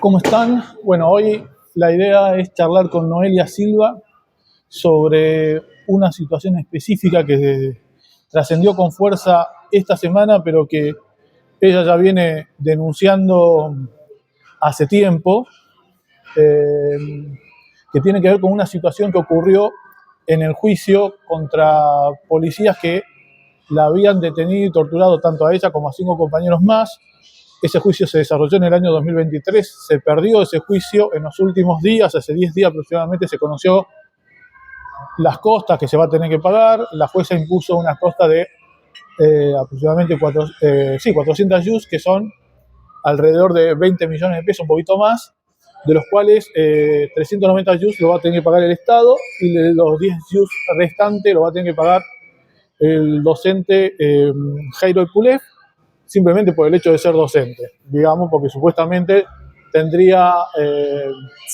¿Cómo están? Bueno, hoy la idea es charlar con Noelia Silva sobre una situación específica que trascendió con fuerza esta semana, pero que ella ya viene denunciando hace tiempo, que tiene que ver con una situación que ocurrió en el juicio contra policías que la habían detenido y torturado tanto a ella como a 5 compañeros más. Ese juicio se desarrolló en el año 2023, se perdió ese juicio en los últimos días, hace 10 días aproximadamente se conoció las costas que se va a tener que pagar. La jueza impuso una costa de aproximadamente 400 yus, que son alrededor de 20 millones de pesos, un poquito más, de los cuales 390 yus lo va a tener que pagar el Estado y de los 10 yus restantes lo va a tener que pagar el docente Jairo Epulef, simplemente por el hecho de ser docente, digamos, porque supuestamente tendría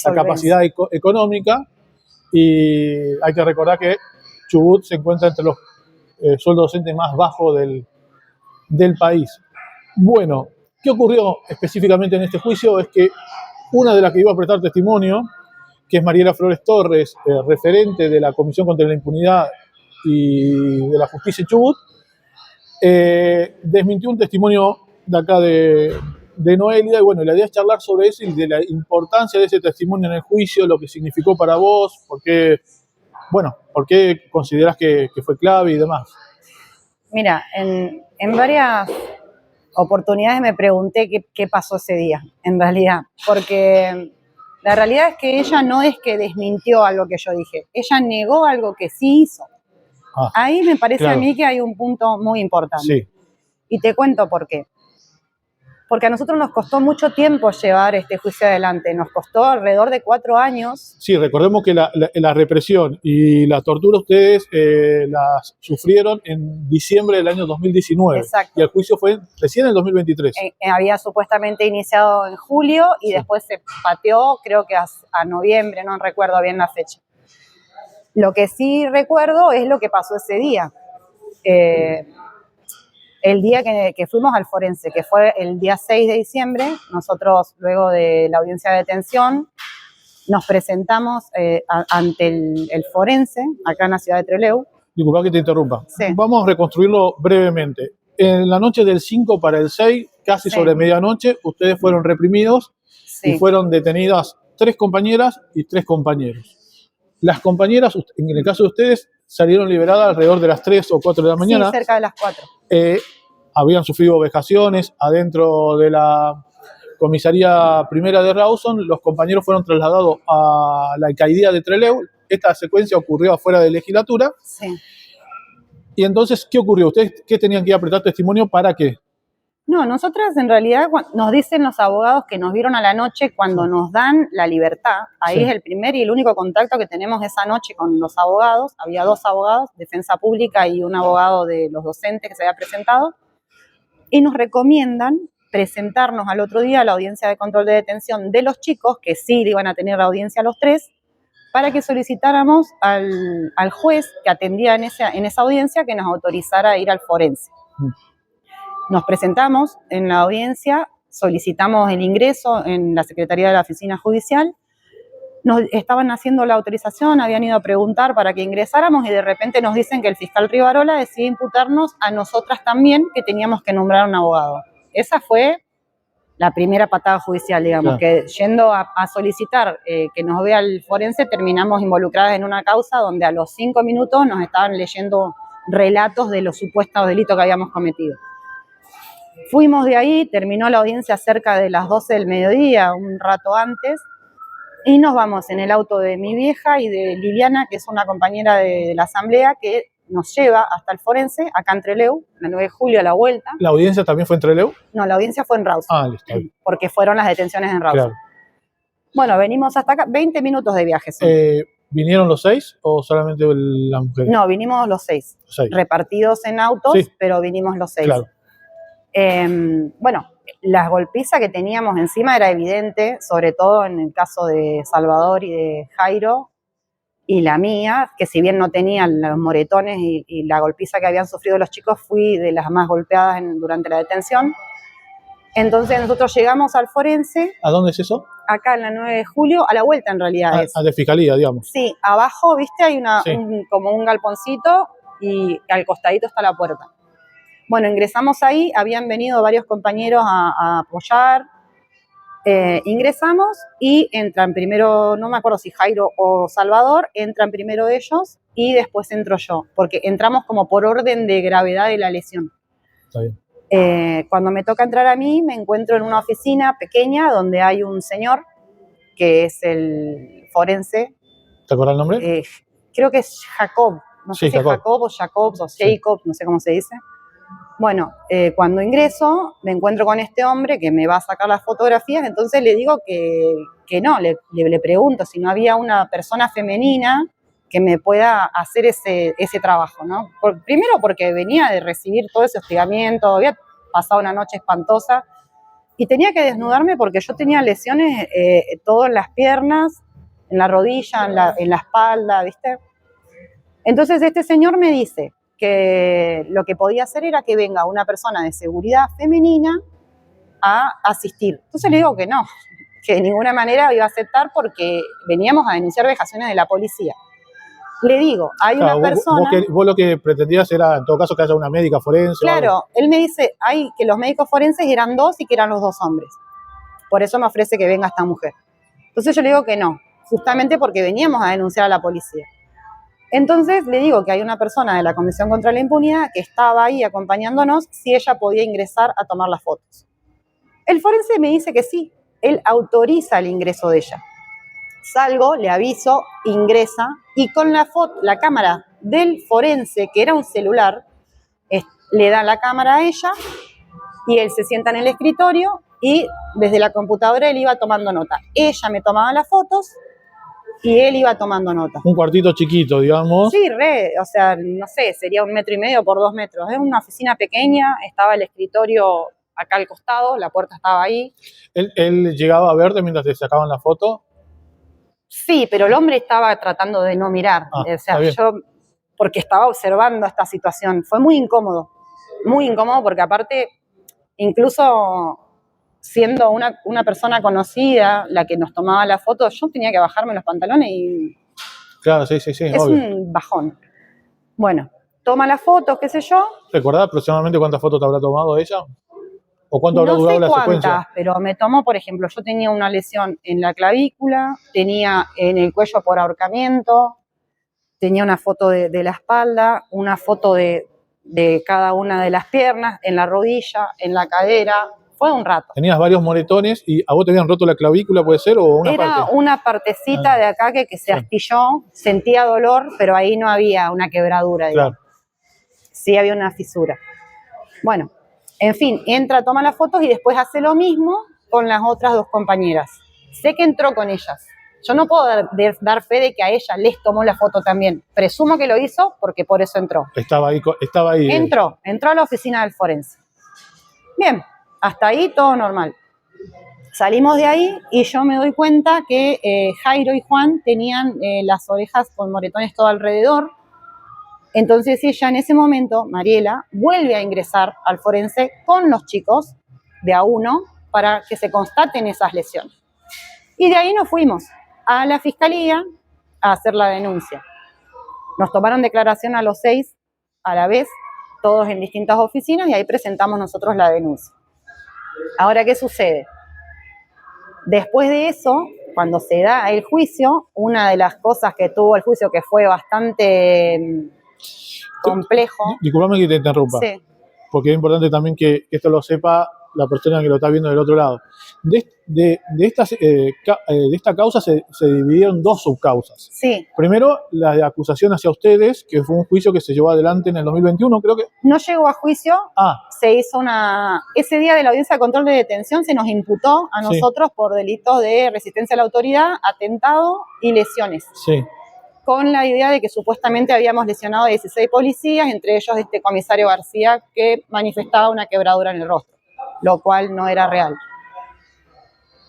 la capacidad económica, y hay que recordar que Chubut se encuentra entre los sueldos docentes más bajos del país. Bueno, ¿qué ocurrió específicamente en este juicio? Es que una de las que iba a prestar testimonio, que es Mariela Flores Torres, referente de la Comisión contra la Impunidad y de la Justicia en Chubut, desmintió un testimonio de acá de Noelia, y bueno, la idea es charlar sobre eso y de la importancia de ese testimonio en el juicio, lo que significó para vos, por qué considerás que fue clave y demás. Mira, en varias oportunidades me pregunté qué pasó ese día, en realidad, porque la realidad es que ella no es que desmintió algo que yo dije, ella negó algo que sí hizo. Ahí me parece a mí que hay un punto muy importante. Sí. Y te cuento por qué. Porque a nosotros nos costó mucho tiempo llevar este juicio adelante, nos costó alrededor de 4 años. Sí, recordemos que la represión y la tortura ustedes las sufrieron en diciembre del año 2019. Exacto. Y el juicio fue recién en el 2023. Había supuestamente iniciado en julio y después se pateó, creo que a noviembre, no recuerdo bien la fecha. Lo que sí recuerdo es lo que pasó ese día. El día que fuimos al forense, que fue el día 6 de diciembre, nosotros luego de la audiencia de detención nos presentamos ante el forense, acá en la ciudad de Trelew. Disculpa que te interrumpa. Sí. Vamos a reconstruirlo brevemente. En la noche del 5 para el 6, casi sobre medianoche, ustedes fueron reprimidos y fueron detenidas 3 compañeras y 3 compañeros. Las compañeras, en el caso de ustedes, salieron liberadas alrededor de las 3 o 4 de la mañana. Sí, cerca de las 4. Habían sufrido vejaciones adentro de la comisaría primera de Rawson. Los compañeros fueron trasladados a la alcaldía de Trelew. Esta secuencia ocurrió afuera de legislatura. Sí. Y entonces, ¿qué ocurrió? ¿Ustedes qué tenían que ir a prestar testimonio para qué? No, nosotras en realidad nos dicen los abogados que nos vieron a la noche cuando nos dan la libertad. Ahí es el primer y el único contacto que tenemos esa noche con los abogados. Había 2 abogados, defensa pública y un abogado de los docentes que se había presentado. Y nos recomiendan presentarnos al otro día a la audiencia de control de detención de los chicos, que sí iban a tener la audiencia los 3, para que solicitáramos al juez que atendía en esa audiencia que nos autorizara a ir al forense. Nos presentamos en la audiencia, solicitamos el ingreso en la Secretaría de la Oficina Judicial, nos estaban haciendo la autorización, habían ido a preguntar para que ingresáramos y de repente nos dicen que el fiscal Rivarola decide imputarnos a nosotras también, que teníamos que nombrar un abogado. Esa fue la primera patada judicial, digamos, que yendo a solicitar que nos vea el forense, terminamos involucradas en una causa donde a los 5 minutos nos estaban leyendo relatos de los supuestos delitos que habíamos cometido. Fuimos de ahí, terminó la audiencia cerca de las 12 del mediodía, un rato antes, y nos vamos en el auto de mi vieja y de Liliana, que es una compañera de la asamblea, que nos lleva hasta el forense, acá en Trelew, el 9 de julio a la vuelta. ¿La audiencia también fue en Trelew? No, la audiencia fue en Rawson. Listo. Porque fueron las detenciones en Rawson. Claro. Bueno, venimos hasta acá, 20 minutos de viaje. ¿Vinieron los 6 o solamente las mujeres? No, vinimos los 6. Repartidos en autos, pero vinimos los 6. Claro. Bueno, la golpiza que teníamos encima era evidente, sobre todo en el caso de Salvador y de Jairo, y la mía, que si bien no tenía los moretones y la golpiza que habían sufrido los chicos, fui de las más golpeadas durante la detención. Entonces nosotros llegamos al forense. ¿A dónde es eso? Acá en la 9 de julio, a la vuelta en realidad es. A de Fiscalía, digamos. Sí, abajo, viste, hay Sí. como un galponcito y al costadito está la puerta. Bueno, ingresamos ahí, habían venido varios compañeros a apoyar. Ingresamos y entran primero, no me acuerdo si Jairo o Salvador, entran primero ellos y después entro yo, porque entramos como por orden de gravedad de la lesión. Está bien. Cuando me toca entrar a mí, me encuentro en una oficina pequeña donde hay un señor que es el forense. ¿Te acuerdas el nombre? Creo que es Jacob, no sé si es Jacob o Jacobs o Jacob, no sé cómo se dice. Bueno, cuando ingreso me encuentro con este hombre que me va a sacar las fotografías, entonces le digo que no, le pregunto si no había una persona femenina que me pueda hacer ese trabajo, ¿no? Primero porque venía de recibir todo ese hostigamiento, había pasado una noche espantosa y tenía que desnudarme porque yo tenía lesiones todo en las piernas, en la rodilla, en la espalda, ¿viste? Entonces este señor me dice que lo que podía hacer era que venga una persona de seguridad femenina a asistir. Entonces le digo que no, que de ninguna manera iba a aceptar porque veníamos a denunciar vejaciones de la policía. Le digo, hay una persona... Vos lo que pretendías era, en todo caso, que haya una médica forense. Claro, él me dice que los médicos forenses eran 2 y que eran los 2 hombres. Por eso me ofrece que venga esta mujer. Entonces yo le digo que no, justamente porque veníamos a denunciar a la policía. Entonces le digo que hay una persona de la Comisión contra la Impunidad que estaba ahí acompañándonos si ella podía ingresar a tomar las fotos. El forense me dice que sí, él autoriza el ingreso de ella. Salgo, le aviso, ingresa y con la cámara del forense, que era un celular, le da la cámara a ella y él se sienta en el escritorio y desde la computadora él iba tomando nota. Ella me tomaba las fotos y él iba tomando nota. Un cuartito chiquito, digamos. Sí, o sea, no sé, sería 1,5 metros por 2 metros. Es una oficina pequeña, estaba el escritorio acá al costado, la puerta estaba ahí. ¿Él llegaba a verte mientras te sacaban la foto? Sí, pero el hombre estaba tratando de no mirar. O sea, yo, porque estaba observando esta situación. Fue muy incómodo porque aparte, incluso siendo una persona conocida, la que nos tomaba la foto, yo tenía que bajarme los pantalones y... Claro, sí, es obvio. Un bajón. Bueno, toma las fotos, qué sé yo. ¿Recordás aproximadamente cuántas fotos te habrá tomado ella? ¿O cuánto habrá durado la secuencia? No sé cuántas, pero me tomó, por ejemplo, yo tenía una lesión en la clavícula, tenía en el cuello por ahorcamiento, tenía una foto de la espalda, una foto de cada una de las piernas, en la rodilla, en la cadera. Fue un rato. Tenías varios moretones y a vos te habían roto la clavícula, ¿puede ser? ¿O una parte? Era una partecita de acá que se astilló, sentía dolor, pero ahí no había una quebradura, digamos. Claro. Sí había una fisura. Bueno, en fin, entra, toma las fotos y después hace lo mismo con las otras 2 compañeras. Sé que entró con ellas. Yo no puedo dar fe de que a ella les tomó la foto también. Presumo que lo hizo porque por eso entró. Estaba ahí. Entró a la oficina del forense. Bien, hasta ahí todo normal. Salimos de ahí y yo me doy cuenta que Jairo y Juan tenían las orejas con moretones todo alrededor. Entonces ella en ese momento, Mariela, vuelve a ingresar al forense con los chicos de a 1 para que se constaten esas lesiones. Y de ahí nos fuimos a la fiscalía a hacer la denuncia. Nos tomaron declaración a los 6 a la vez, todos en distintas oficinas, y ahí presentamos nosotros la denuncia. Ahora, ¿qué sucede? Después de eso, cuando se da el juicio, una de las cosas que tuvo el juicio que fue bastante complejo... Disculpame que te interrumpa, sí, porque es importante también que esto lo sepa la persona que lo está viendo del otro lado. De esta causa se dividieron 2 subcausas. Sí. Primero, la de acusación hacia ustedes, que fue un juicio que se llevó adelante en el 2021, creo que... No llegó a juicio. Se hizo ese día de la audiencia de control de detención se nos imputó a nosotros por delitos de resistencia a la autoridad, atentado y lesiones. Sí. Con la idea de que supuestamente habíamos lesionado a 16 policías, entre ellos este comisario García, que manifestaba una quebradura en el rostro, lo cual no era real.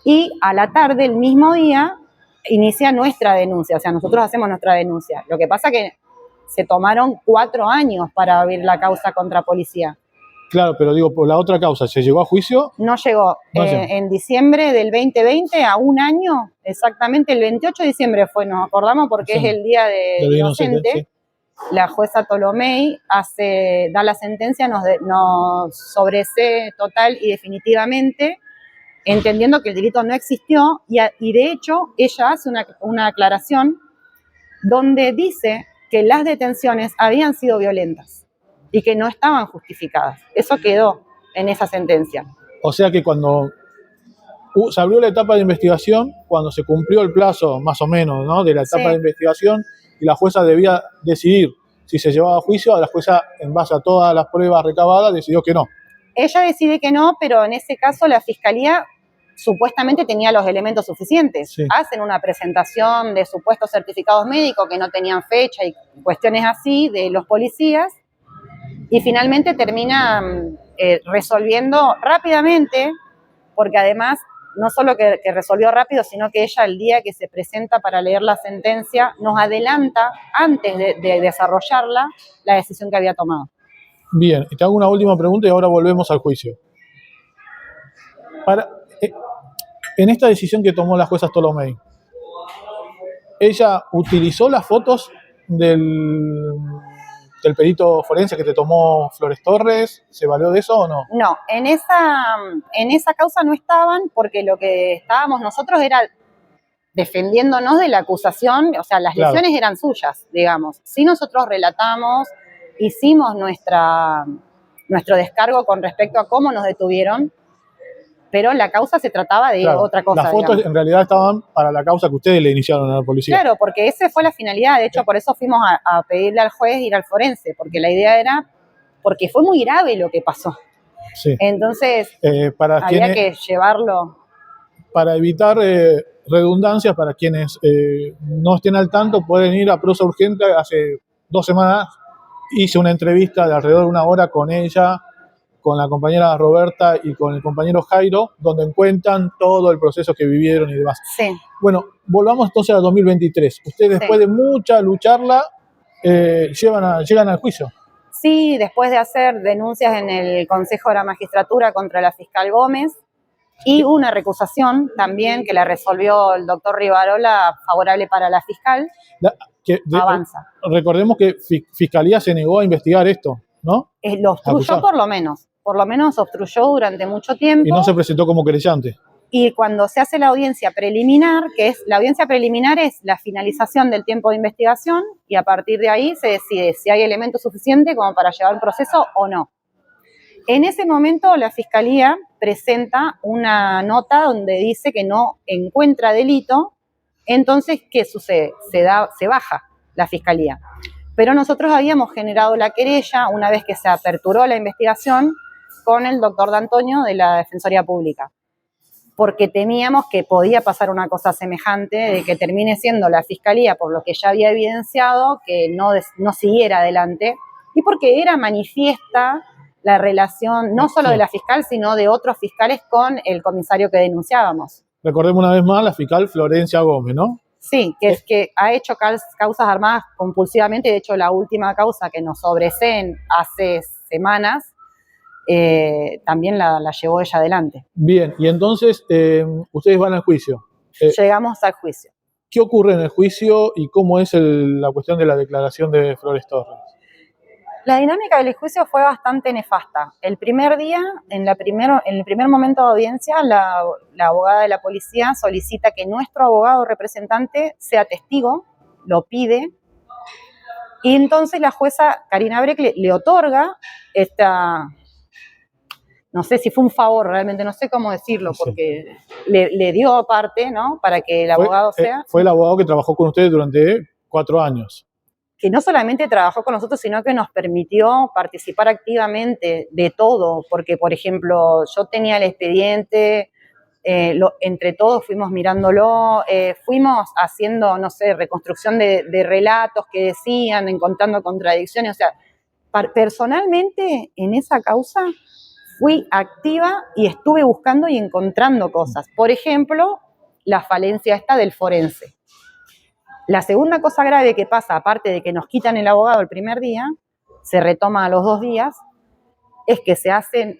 Y a la tarde, el mismo día, inicia nuestra denuncia, o sea, nosotros hacemos nuestra denuncia. Lo que pasa que se tomaron 4 años para abrir la causa contra policía. Claro, pero digo, por la otra causa, ¿se llegó a juicio? No llegó. No llegó. En diciembre del 2020, a un año, exactamente el 28 de diciembre nos acordamos porque Sí, es el día del inocente. sí. La jueza Tolomei da la sentencia, nos sobresee total y definitivamente, entendiendo que el delito no existió, y de hecho ella hace una aclaración donde dice que las detenciones habían sido violentas y que no estaban justificadas. Eso quedó en esa sentencia. O sea que cuando se abrió la etapa de investigación, cuando se cumplió el plazo, más o menos, ¿no?, de la etapa de investigación, y la jueza debía decidir si se llevaba a juicio, la jueza, en base a todas las pruebas recabadas, decidió que no. Ella decide que no, pero en ese caso la fiscalía supuestamente tenía los elementos suficientes. Sí. Hacen una presentación de supuestos certificados médicos que no tenían fecha y cuestiones así de los policías, y finalmente terminan resolviendo rápidamente, porque además no solo que resolvió rápido, sino que ella, el día que se presenta para leer la sentencia, nos adelanta, antes de desarrollarla, la decisión que había tomado. Bien, y te hago una última pregunta y ahora volvemos al juicio. En esta decisión que tomó la jueza Tolomei, ¿ella utilizó las fotos del perito forense que te tomó Flores Torres? ¿Se valió de eso o no? No, en esa causa no estaban, porque lo que estábamos nosotros era defendiéndonos de la acusación, o sea, las lesiones eran suyas, digamos. Sí, nosotros relatamos, hicimos nuestro descargo con respecto a cómo nos detuvieron, pero la causa se trataba de otra cosa. Las fotos, digamos, en realidad estaban para la causa que ustedes le iniciaron a la policía. Claro, porque esa fue la finalidad. De hecho, por eso fuimos a pedirle al juez ir al forense, porque la idea era, porque fue muy grave lo que pasó. Sí. Entonces, había que llevarlo. Para evitar redundancias, para quienes no estén al tanto, pueden ir a Prosa Urgente. Hace 2 semanas hice una entrevista de alrededor de 1 hora con ella, con la compañera Roberta y con el compañero Jairo, donde cuentan todo el proceso que vivieron y demás. Sí. Bueno, volvamos entonces a 2023. Ustedes, después de mucha lucharla, llegan al juicio. Sí, después de hacer denuncias en el Consejo de la Magistratura contra la fiscal Gómez, y una recusación también que la resolvió el doctor Rivarola favorable para la fiscal, avanza. Recordemos que Fiscalía se negó a investigar esto, ¿no? Lo obstruyó por lo menos obstruyó durante mucho tiempo. Y no se presentó como querellante. Y cuando se hace la audiencia preliminar, la audiencia preliminar es la finalización del tiempo de investigación, y a partir de ahí se decide si hay elementos suficientes como para llevar un proceso o no. En ese momento la Fiscalía presenta una nota donde dice que no encuentra delito. Entonces, ¿qué sucede? Se baja la Fiscalía. Pero nosotros habíamos generado la querella una vez que se aperturó la investigación con el doctor D'Antonio de la Defensoría Pública, porque temíamos que podía pasar una cosa semejante, de que termine siendo la Fiscalía, por lo que ya había evidenciado, que no siguiera adelante, y porque era manifiesta la relación no solo de la fiscal, sino de otros fiscales con el comisario que denunciábamos. Recordemos una vez más la fiscal Florencia Gómez, ¿no? Sí, que ha hecho causas armadas compulsivamente. De hecho, la última causa que nos sobreseen hace semanas, también la llevó ella adelante. Bien, y entonces ustedes van al juicio. Llegamos al juicio. ¿Qué ocurre en el juicio y cómo es la cuestión de la declaración de Flores Torres? La dinámica del juicio fue bastante nefasta. El primer día, en el primer momento de audiencia, la abogada de la policía solicita que nuestro abogado representante sea testigo, lo pide, y entonces la jueza Karina Breck le otorga no sé si fue un favor, realmente no sé cómo decirlo, porque le dio aparte, ¿no?, para que el abogado sea... Fue el abogado que trabajó con ustedes durante 4 años. Que no solamente trabajó con nosotros, sino que nos permitió participar activamente de todo, porque, por ejemplo, yo tenía el expediente, entre todos fuimos mirándolo, fuimos haciendo, no sé, reconstrucción de relatos que decían, encontrando contradicciones. O sea, personalmente en esa causa fui activa y estuve buscando y encontrando cosas. Por ejemplo, la falencia esta del forense. La segunda cosa grave que pasa, aparte de que nos quitan el abogado el primer día, se retoma a los 2 días, es que se hace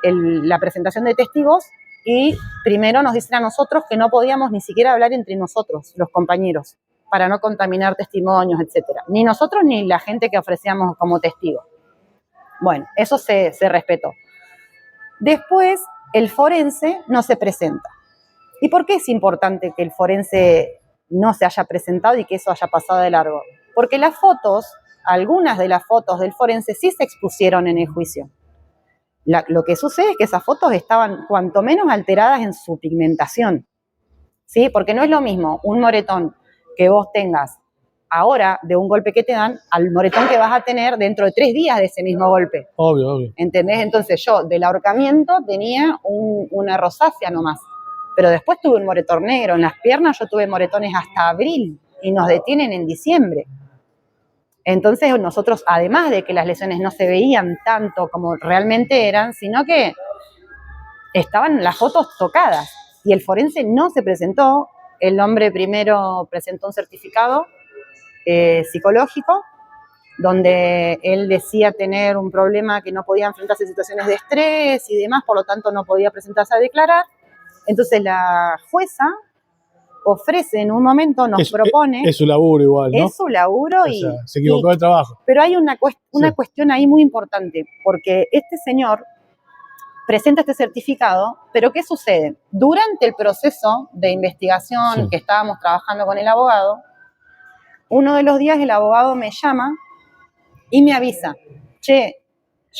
la presentación de testigos y primero nos dicen a nosotros que no podíamos ni siquiera hablar entre nosotros, los compañeros, para no contaminar testimonios, etcétera. Ni nosotros ni la gente que ofrecíamos como testigo. Bueno, eso se respetó. Después, el forense no se presenta. ¿Y por qué es importante que el forense no se haya presentado y que eso haya pasado de largo? Porque las fotos, algunas de las fotos del forense sí se expusieron en el juicio. Lo que sucede es que esas fotos estaban cuanto menos alteradas en su pigmentación, ¿sí? Porque no es lo mismo un moretón que vos tengas ahora de un golpe que te dan al moretón que vas a tener dentro de 3 días de ese mismo golpe. Obvio. ¿Entendés? Entonces yo del ahorcamiento tenía una rosácea nomás, pero después tuve un moretón negro. En las piernas yo tuve moretones hasta abril y nos detienen en diciembre. Entonces nosotros, además de que las lesiones no se veían tanto como realmente eran, sino que estaban las fotos tocadas y el forense no se presentó. El hombre primero presentó un certificado psicológico donde él decía tener un problema que no podía enfrentarse a situaciones de estrés y demás, por lo tanto no podía presentarse a declarar. Entonces la jueza ofrece en un momento, nos propone... Es su laburo igual, ¿no? Es su laburo y... O sea, se equivocó de trabajo. Pero hay una cuestión ahí muy importante, porque este señor presenta este certificado, pero ¿qué sucede? Durante el proceso de investigación que estábamos trabajando con el abogado, uno de los días el abogado me llama y me avisa, che,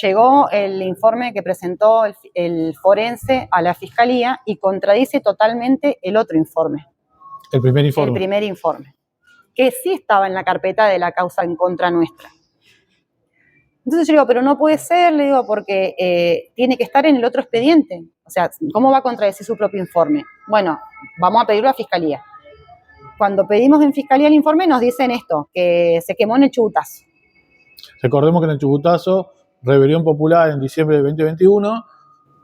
llegó el informe que presentó el forense a la fiscalía y contradice totalmente el otro informe. El primer informe. El primer informe, que sí estaba en la carpeta de la causa en contra nuestra. Entonces yo digo, pero no puede ser, le digo, porque tiene que estar en el otro expediente. O sea, ¿cómo va a contradecir su propio informe? Bueno, vamos a pedirlo a fiscalía. Cuando pedimos en fiscalía el informe nos dicen esto, que se quemó en el Chubutazo. Recordemos que en el Chubutazo, rebelión popular en diciembre de 2021,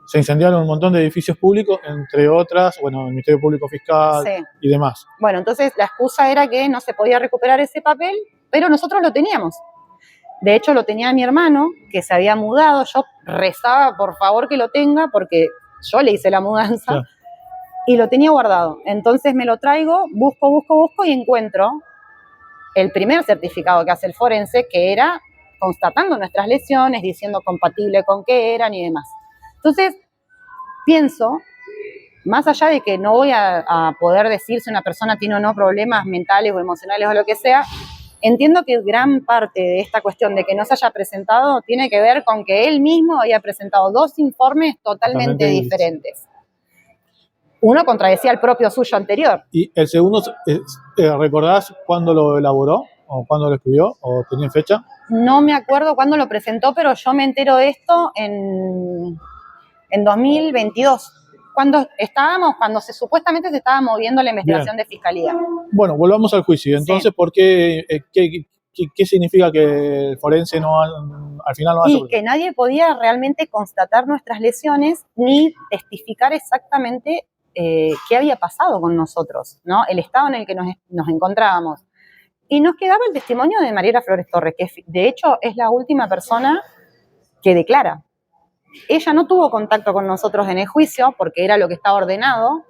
se incendiaron un montón de edificios públicos, entre otras, bueno, el Ministerio Público Fiscal y demás. Bueno, entonces la excusa era que no se podía recuperar ese papel, pero nosotros lo teníamos. De hecho, lo tenía mi hermano, que se había mudado. Yo rezaba, por favor, que lo tenga, porque yo le hice la mudanza, y lo tenía guardado. Entonces me lo traigo, busco y encuentro el primer certificado que hace el forense, que era constatando nuestras lesiones, diciendo compatible con qué eran y demás. Entonces, pienso, más allá de que no voy a poder decir si una persona tiene o no problemas mentales o emocionales o lo que sea, entiendo que gran parte de esta cuestión de que no se haya presentado tiene que ver con que él mismo había presentado 2 informes totalmente diferentes. Uno contradecía el propio suyo anterior. ¿Y el segundo, recordás cuándo lo elaboró? ¿O cuándo lo escribió? ¿O tenía fecha? No me acuerdo cuándo lo presentó, pero yo me entero de esto en 2022. Cuando supuestamente se estaba moviendo la investigación de fiscalía. Bueno, volvamos al juicio. Entonces, ¿por qué, qué significa que el forense al final no hace? Y que nadie podía realmente constatar nuestras lesiones ni testificar exactamente qué había pasado con nosotros, ¿no? El estado en el que nos encontrábamos. Y nos quedaba el testimonio de Mariela Flores Torres, que de hecho es la última persona que declara. Ella no tuvo contacto con nosotros en el juicio porque era lo que estaba ordenado.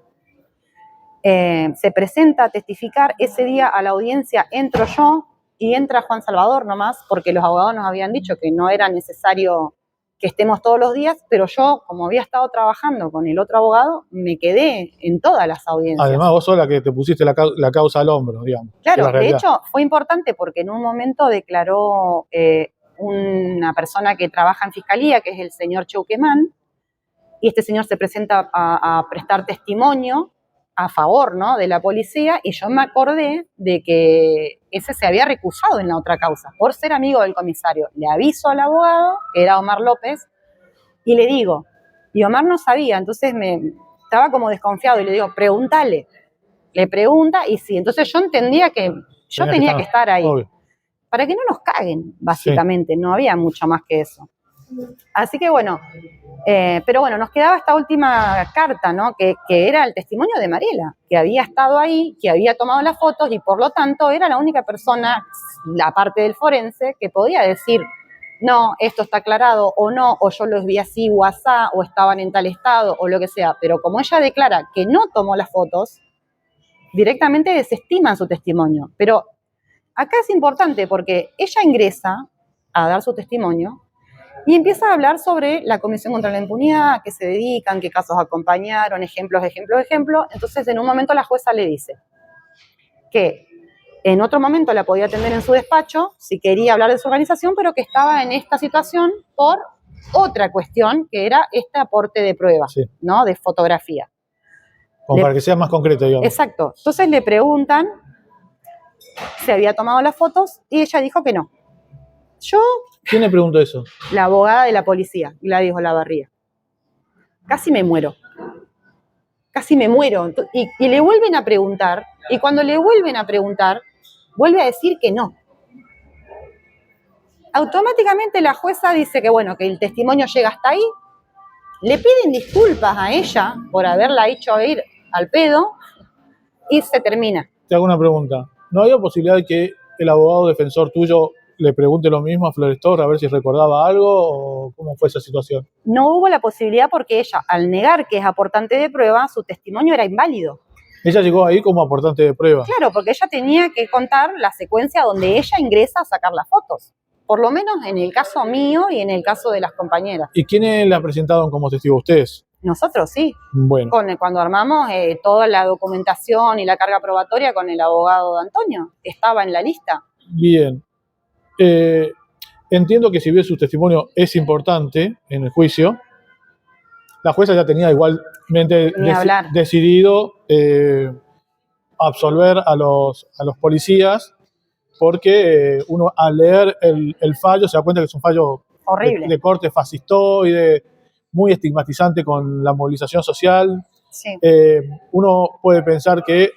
Se presenta a testificar. Ese día a la audiencia entro yo y entra Juan Salvador nomás, porque los abogados nos habían dicho que no era necesario que estemos todos los días, pero yo, como había estado trabajando con el otro abogado, me quedé en todas las audiencias. Además, vos sos la que te pusiste la causa al hombro, digamos. Claro, de hecho, fue importante porque en un momento declaró una persona que trabaja en fiscalía, que es el señor Cheuquemán, y este señor se presenta a prestar testimonio a favor, ¿no?, de la policía, y yo me acordé de que ese se había recusado en la otra causa, por ser amigo del comisario. Le aviso al abogado, que era Omar López, y le digo, y Omar no sabía, entonces estaba como desconfiado, y le digo, pregúntale. Le pregunta, y sí, entonces yo entendía que yo tenía que estar ahí. Obvio. Para que no nos caguen, básicamente, no había mucho más que eso. Así que bueno, Pero bueno, nos quedaba esta última carta, ¿no? Que era el testimonio de Mariela, que había estado ahí, que había tomado las fotos y por lo tanto era la única persona, la parte del forense, que podía decir, no, esto está aclarado o no, o yo los vi así o asá, o estaban en tal estado, o lo que sea. Pero como ella declara que no tomó las fotos, directamente desestiman su testimonio. Pero acá es importante porque ella ingresa a dar su testimonio y empieza a hablar sobre la Comisión contra la Impunidad, a qué se dedican, qué casos acompañaron, ejemplos. Entonces, en un momento la jueza le dice que en otro momento la podía atender en su despacho, si quería hablar de su organización, pero que estaba en esta situación por otra cuestión, que era este aporte de pruebas, Sí. ¿no? De fotografía. Como para que sea más concreto, digamos. Exacto. Entonces le preguntan si había tomado las fotos y ella dijo que no. ¿Quién le preguntó eso? La abogada de la policía, Gladys Olavarría. Casi me muero. Y le vuelven a preguntar, y cuando le vuelven a preguntar, vuelve a decir que no. Automáticamente la jueza dice que bueno, que el testimonio llega hasta ahí, le piden disculpas a ella por haberla hecho ir al pedo, y se termina. Te hago una pregunta. ¿No había posibilidad de que el abogado defensor tuyo le pregunte lo mismo a Flores Torres, a ver si recordaba algo o cómo fue esa situación? No hubo la posibilidad porque ella, al negar que es aportante de prueba, su testimonio era inválido. Ella llegó ahí como aportante de prueba. Claro, porque ella tenía que contar la secuencia donde ella ingresa a sacar las fotos. Por lo menos en el caso mío y en el caso de las compañeras. ¿Y quiénes la presentaron como testigo? ¿Ustedes? Nosotros sí. Bueno. Cuando armamos toda la documentación y la carga probatoria con el abogado de Antonio, estaba en la lista. Bien. Entiendo que si bien su testimonio es importante en el juicio, la jueza ya tenía igualmente decidido absolver a los policías porque uno al leer el fallo se da cuenta que es un fallo horrible, de corte fascistoide, muy estigmatizante con la movilización social. Sí. Uno puede pensar que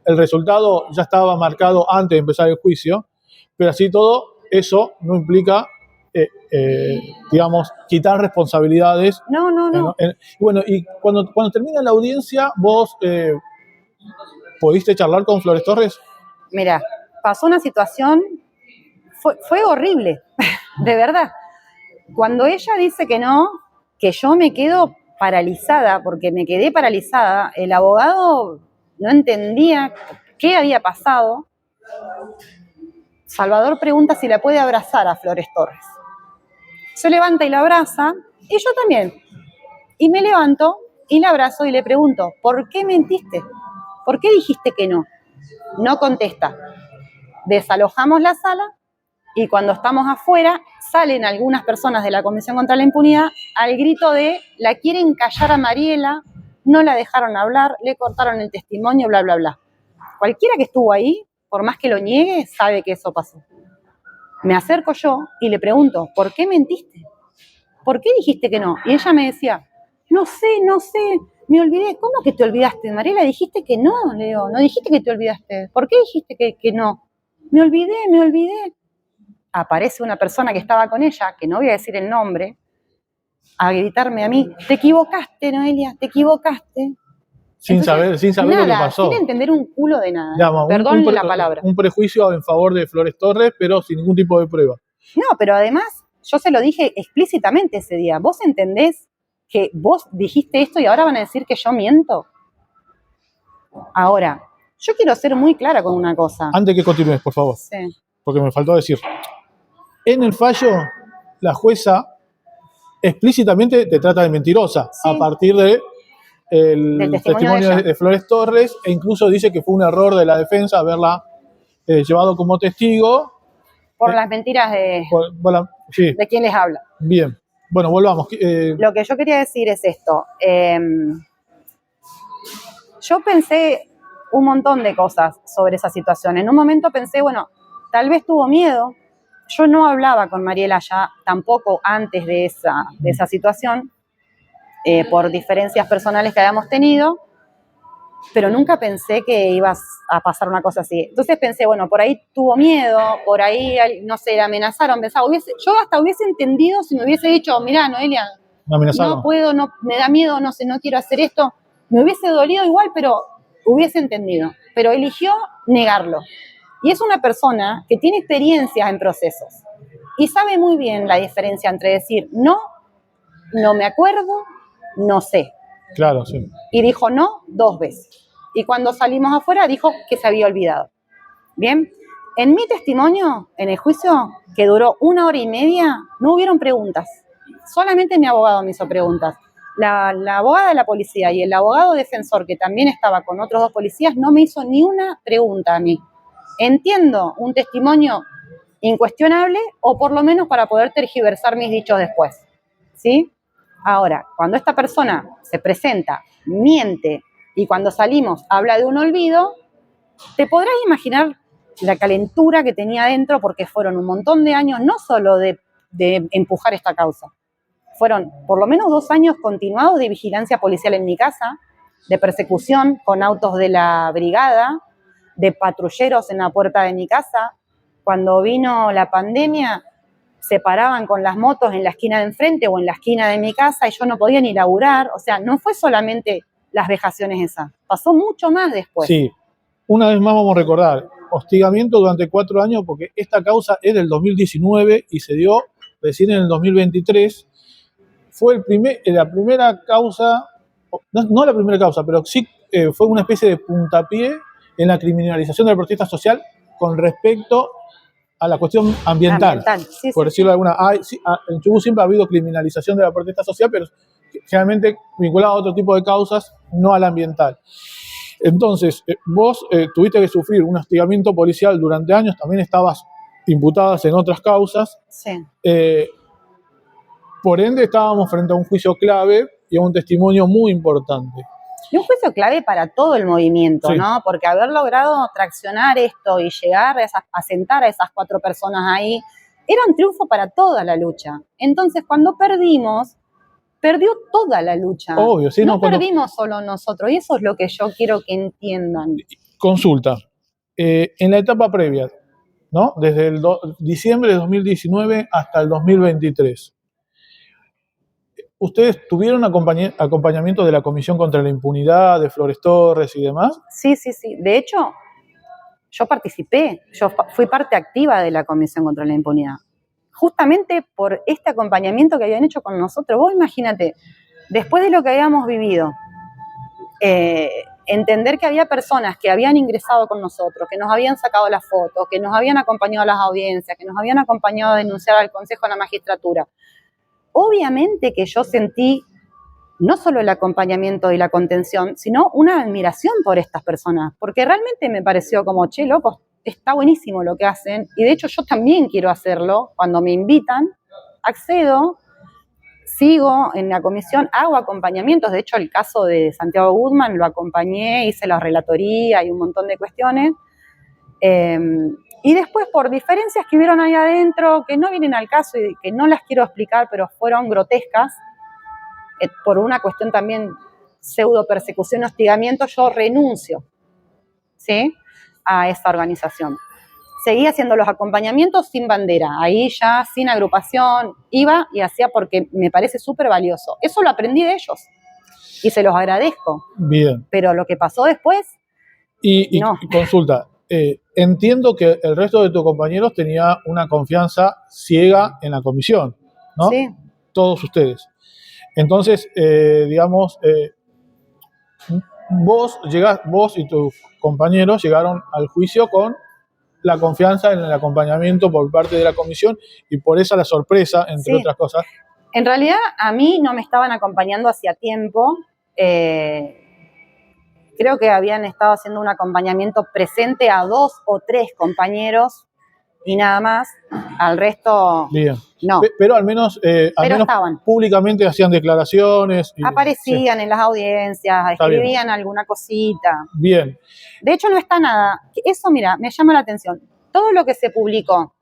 el resultado ya estaba marcado antes de empezar el juicio, pero así todo, eso no implica, digamos, quitar responsabilidades. No. Bueno, y cuando termina la audiencia, ¿vos pudiste charlar con Flores Torres? Mira, pasó una situación, fue horrible, de verdad. Cuando ella dice que no, que yo me quedo paralizada, porque me quedé paralizada, el abogado no entendía qué había pasado. Salvador pregunta si la puede abrazar a Flores Torres. Se levanta y la abraza, y yo también. Y me levanto y la abrazo y le pregunto, ¿por qué mentiste? ¿Por qué dijiste que no? No contesta. Desalojamos la sala y cuando estamos afuera salen algunas personas de la Comisión contra la Impunidad al grito de la quieren callar a Mariela, no la dejaron hablar, le cortaron el testimonio, bla, bla, bla. Cualquiera que estuvo ahí, por más que lo niegue, sabe que eso pasó. Me acerco yo y le pregunto, ¿por qué mentiste? ¿Por qué dijiste que no? Y ella me decía, no sé, me olvidé. ¿Cómo que te olvidaste, Mariela? Dijiste que no, le digo, no dijiste que te olvidaste. ¿Por qué dijiste que no? Me olvidé. Aparece una persona que estaba con ella, que no voy a decir el nombre, a gritarme a mí, te equivocaste, Noelia, te equivocaste. Sin saber nada, lo que pasó. Sin entender un culo de nada. Llama, Perdón la palabra. Un prejuicio en favor de Flores Torres, pero sin ningún tipo de prueba. No, pero además, yo se lo dije explícitamente ese día. ¿Vos entendés que vos dijiste esto y ahora van a decir que yo miento? Ahora, yo quiero ser muy clara con una cosa. Antes que continúes, por favor. Sí. Porque me faltó decir. En el fallo, la jueza explícitamente te trata de mentirosa, sí, a partir del testimonio de Flores Torres, e incluso dice que fue un error de la defensa haberla llevado como testigo. Por las mentiras de quien les habla. Bien. Bueno, volvamos. Lo que yo quería decir es esto. Yo pensé un montón de cosas sobre esa situación. En un momento pensé, bueno, tal vez tuvo miedo. Yo no hablaba con Mariela ya tampoco antes de esa situación, por diferencias personales que habíamos tenido, pero nunca pensé que iba a pasar una cosa así. Entonces pensé, bueno, por ahí tuvo miedo, por ahí, no sé, la amenazaron, pensaba, yo hasta hubiese entendido si me hubiese dicho, mirá, Noelia, Me amenazaron. No puedo, no, me da miedo, no sé, no quiero hacer esto. Me hubiese dolido igual, pero hubiese entendido. Pero eligió negarlo. Y es una persona que tiene experiencias en procesos y sabe muy bien la diferencia entre decir no, no me acuerdo, no sé. Claro, sí. Y dijo no 2 veces. Y cuando salimos afuera dijo que se había olvidado. Bien, en mi testimonio, en el juicio, que duró 1 hora y media, no hubieron preguntas. Solamente mi abogado me hizo preguntas. La abogada de la policía y el abogado defensor, que también estaba con otros 2 policías, no me hizo ni una pregunta a mí. Entiendo un testimonio incuestionable o por lo menos para poder tergiversar mis dichos después. ¿Sí? Ahora, cuando esta persona se presenta, miente y cuando salimos habla de un olvido, te podrás imaginar la calentura que tenía adentro porque fueron un montón de años no solo de empujar esta causa, fueron por lo menos 2 años continuados de vigilancia policial en mi casa, de persecución con autos de la brigada, de patrulleros en la puerta de mi casa. Cuando vino la pandemia, se paraban con las motos en la esquina de enfrente o en la esquina de mi casa y yo no podía ni laburar. O sea, no fue solamente las vejaciones esas, pasó mucho más después. Sí, una vez más vamos a recordar, hostigamiento durante 4 años, porque esta causa es del 2019 y se dio recién en el 2023. Fue la primera causa, no la primera causa, pero sí fue una especie de puntapié en la criminalización de la protesta social con respecto a la cuestión ambiental. Sí, por decirlo de alguna. En Chubut siempre ha habido criminalización de la protesta social, pero generalmente vinculada a otro tipo de causas, no a la ambiental. Entonces, vos tuviste que sufrir un hostigamiento policial durante años, también estabas imputadas en otras causas. Sí. Por ende, estábamos frente a un juicio clave y a un testimonio muy importante. Y un juicio clave para todo el movimiento, sí, ¿no? Porque haber logrado traccionar esto y llegar a sentar a esas 4 personas ahí, era un triunfo para toda la lucha. Entonces, cuando perdimos, perdió toda la lucha. Obvio, sí, no perdimos solo nosotros, y eso es lo que yo quiero que entiendan. Consulta. En la etapa previa, ¿no? Desde el diciembre de 2019 hasta el 2023, ¿ustedes tuvieron acompañamiento de la Comisión contra la Impunidad, de Flores Torres y demás? Sí, sí, sí. De hecho, yo participé, yo fui parte activa de la Comisión contra la Impunidad. Justamente por este acompañamiento que habían hecho con nosotros. Vos imagínate, después de lo que habíamos vivido, entender que había personas que habían ingresado con nosotros, que nos habían sacado las fotos, que nos habían acompañado a las audiencias, que nos habían acompañado a denunciar al Consejo de la Magistratura. Obviamente que yo sentí no solo el acompañamiento y la contención, sino una admiración por estas personas, porque realmente me pareció como, che, loco, está buenísimo lo que hacen, y de hecho yo también quiero hacerlo. Cuando me invitan, accedo, sigo en la comisión, hago acompañamientos. De hecho, el caso de Santiago Guzmán lo acompañé, hice la relatoría y un montón de cuestiones. Y después, por diferencias que hubieron ahí adentro, que no vienen al caso y que no las quiero explicar, pero fueron grotescas, por una cuestión también pseudo persecución, hostigamiento, yo renuncio, ¿sí?, a esa organización. Seguí haciendo los acompañamientos sin bandera, ahí ya sin agrupación, iba y hacía porque me parece súper valioso. Eso lo aprendí de ellos y se los agradezco. Bien. Pero lo que pasó después, no. Y consulta, entiendo que el resto de tus compañeros tenía una confianza ciega en la comisión, ¿no? Sí. Todos ustedes. Entonces, digamos, vos y tus compañeros llegaron al juicio con la confianza en el acompañamiento por parte de la comisión y por esa la sorpresa, entre otras cosas. En realidad, a mí no me estaban acompañando hacía tiempo. Creo que habían estado haciendo un acompañamiento presente a 2 o 3 compañeros y nada más. Al resto, bien, no. Pero al menos, estaban. Públicamente hacían declaraciones. Aparecían en las audiencias, escribían alguna cosita. Bien. De hecho, no está nada. Eso, mira, me llama la atención. Todo lo que se publicó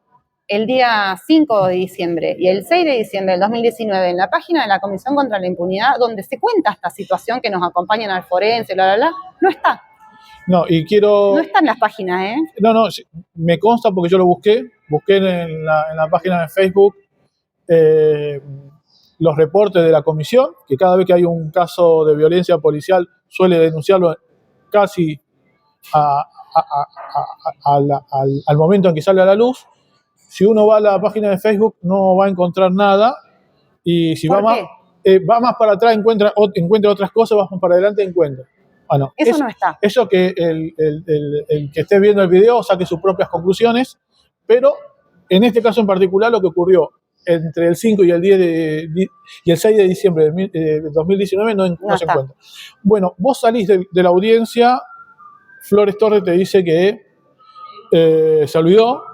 el día 5 de diciembre y el 6 de diciembre del 2019 en la página de la Comisión contra la Impunidad, donde se cuenta esta situación, que nos acompañan al forense, no está. No, y quiero... No está en las páginas, ¿eh? No, me consta porque yo lo busqué en la página de Facebook, los reportes de la comisión, que cada vez que hay un caso de violencia policial suele denunciarlo casi al momento en que sale a la luz. Si uno va a la página de Facebook no va a encontrar nada, y si va más para atrás encuentra otras cosas, va más para adelante encuentra. Bueno, eso no está. Eso que el que esté viendo el video saque sus propias conclusiones, pero en este caso en particular lo que ocurrió entre el 5 y el 6 de diciembre de 2019 no se encuentra. Bueno, vos salís de la audiencia, Flores Torres te dice que se olvidó.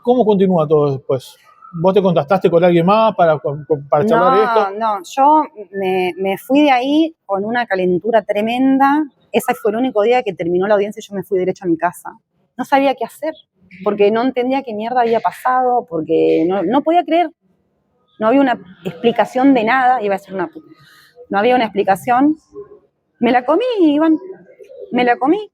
¿Cómo continúa todo después? ¿Vos te contactaste con alguien más para charlar de esto? No, yo me fui de ahí con una calentura tremenda. Ese fue el único día que terminó la audiencia y yo me fui derecho a mi casa. No sabía qué hacer, porque no entendía qué mierda había pasado, porque no podía creer. No había una explicación de nada, iba a ser una puta. No había una explicación. Me la comí, Iván. Me la comí.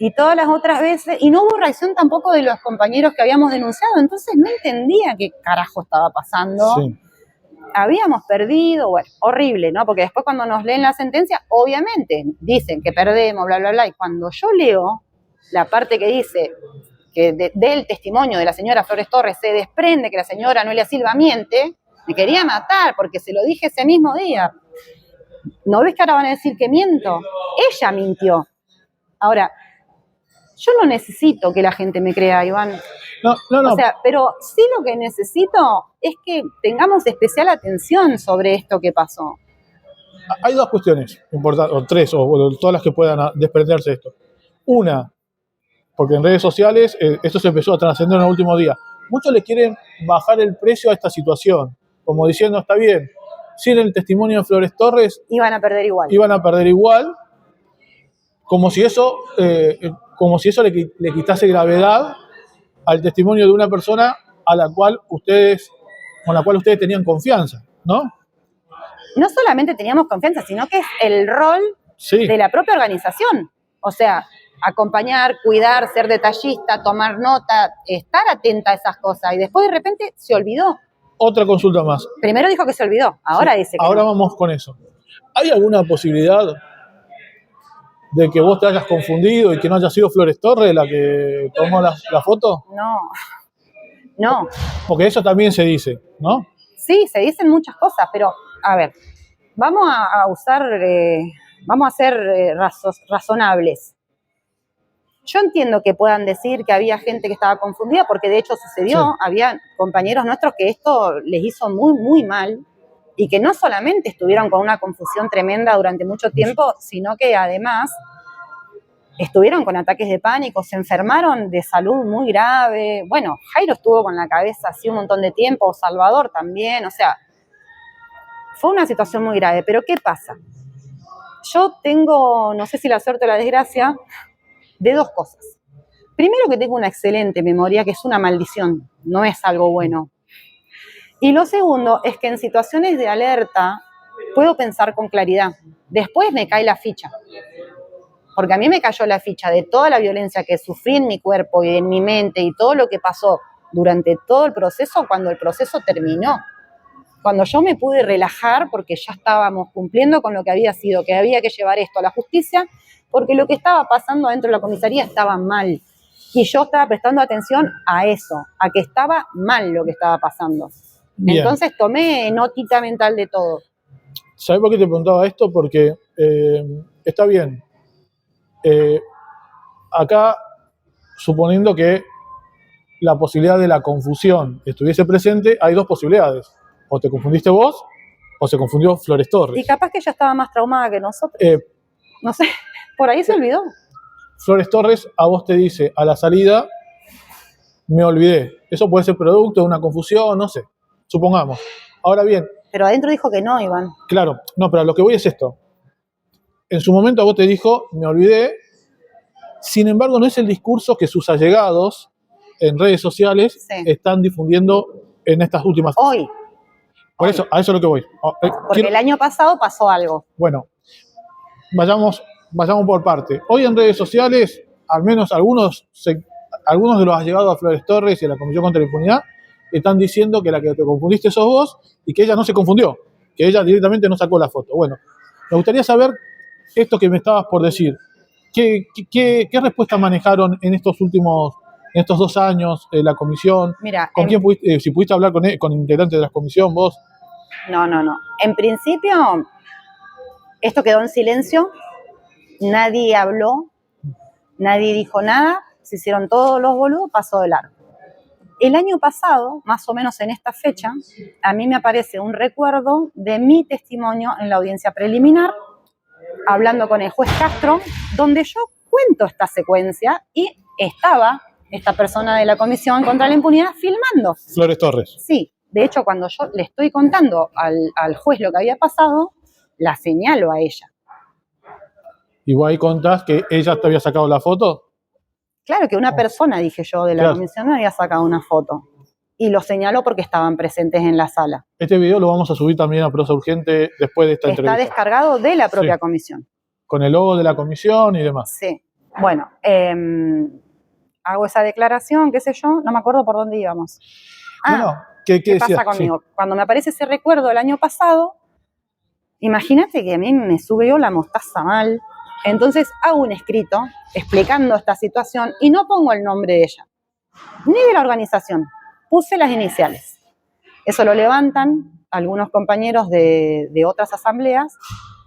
Y todas las otras veces, y no hubo reacción tampoco de los compañeros que habíamos denunciado, entonces no entendía qué carajo estaba pasando. Sí. Habíamos perdido, bueno, horrible, ¿no? Porque después cuando nos leen la sentencia, obviamente dicen que perdemos, bla, bla, bla, y cuando yo leo la parte que dice que del testimonio de la señora Flores Torres se desprende que la señora Noelia Silva miente, me quería matar porque se lo dije ese mismo día. ¿No ves que ahora van a decir que miento? Ella mintió. Ahora, yo no necesito que la gente me crea, Iván. No. O sea, pero sí lo que necesito es que tengamos especial atención sobre esto que pasó. Hay dos cuestiones importantes, o tres, o todas las que puedan desprenderse de esto. Una, porque en redes sociales esto se empezó a trascender en el último día. Muchos le quieren bajar el precio a esta situación, como diciendo, está bien, sin el testimonio de Flores Torres... Iban a perder igual, como si eso le quitase gravedad al testimonio de una persona con la cual ustedes tenían confianza, ¿no? No solamente teníamos confianza, sino que es el rol de la propia organización. O sea, acompañar, cuidar, ser detallista, tomar nota, estar atenta a esas cosas. Y después de repente se olvidó. Otra consulta más. Primero dijo que se olvidó, ahora dice que ahora no. Vamos con eso. ¿Hay alguna posibilidad de que vos te hayas confundido y que no haya sido Flores Torres la que tomó la foto? No. Porque eso también se dice, ¿no? Sí, se dicen muchas cosas, pero a ver, vamos a ser razonables. Yo entiendo que puedan decir que había gente que estaba confundida, porque de hecho sucedió, sí. Había compañeros nuestros que esto les hizo muy, muy mal, y que no solamente estuvieron con una confusión tremenda durante mucho tiempo, sino que además estuvieron con ataques de pánico, se enfermaron de salud muy grave. Bueno, Jairo estuvo con la cabeza así un montón de tiempo, Salvador también, o sea, fue una situación muy grave. Pero ¿qué pasa? Yo tengo, no sé si la suerte o la desgracia, de dos cosas. Primero, que tengo una excelente memoria, que es una maldición, no es algo bueno. Y lo segundo es que en situaciones de alerta puedo pensar con claridad. Después me cae la ficha. Porque a mí me cayó la ficha de toda la violencia que sufrí en mi cuerpo y en mi mente y todo lo que pasó durante todo el proceso cuando el proceso terminó. Cuando yo me pude relajar porque ya estábamos cumpliendo con lo que había sido, que había que llevar esto a la justicia, porque lo que estaba pasando adentro de la comisaría estaba mal. Y yo estaba prestando atención a eso, a que estaba mal lo que estaba pasando. Bien. Entonces tomé notita mental de todo. ¿Sabes por qué te preguntaba esto? Porque está bien. Acá, suponiendo que la posibilidad de la confusión estuviese presente, hay dos posibilidades. O te confundiste vos, o se confundió Flores Torres. Y capaz que ella estaba más traumada que nosotros. No sé, por ahí se olvidó. Flores Torres a vos te dice a la salida, me olvidé. Eso puede ser producto de una confusión, no sé. Supongamos. Ahora bien. Pero adentro dijo que no, Iván. Claro, no, pero a lo que voy es esto. En su momento a vos te dijo, me olvidé. Sin embargo, no es el discurso que sus allegados en redes sociales están difundiendo en estas últimas... Hoy. Por eso, a eso es lo que voy. Porque el año pasado pasó algo. Bueno, vayamos por parte. Hoy en redes sociales, al menos algunos de los allegados a Flores Torres y a la Comisión contra la Impunidad están diciendo que la que te confundiste sos vos y que ella no se confundió, que ella directamente no sacó la foto. Bueno, me gustaría saber esto que me estabas por decir. ¿Qué respuesta manejaron en estos 2 años la comisión? Mira, ¿Con quién si pudiste hablar con integrantes de la comisión, vos? No. En principio, esto quedó en silencio, nadie habló, nadie dijo nada, se hicieron todos los boludos, pasó de largo. El año pasado, más o menos en esta fecha, a mí me aparece un recuerdo de mi testimonio en la audiencia preliminar, hablando con el juez Castro, donde yo cuento esta secuencia y estaba esta persona de la Comisión contra la Impunidad filmando. Flores Torres. Sí, de hecho, cuando yo le estoy contando al juez lo que había pasado, la señalo a ella. ¿Y vos ahí contás que ella te había sacado la foto? Claro que una persona, dije yo, de la comisión me había sacado una foto. Y lo señaló porque estaban presentes en la sala. Este video lo vamos a subir también a Prosa Urgente después de esta entrevista. Está descargado de la propia comisión. Con el logo de la comisión y demás. Sí. Bueno, hago esa declaración, qué sé yo, no me acuerdo por dónde íbamos. Bueno, ¿qué pasa conmigo? Sí. Cuando me aparece ese recuerdo del año pasado, imagínate que a mí me subió la mostaza mal. Entonces hago un escrito explicando esta situación y no pongo el nombre de ella, ni de la organización. Puse las iniciales. Eso lo levantan algunos compañeros de otras asambleas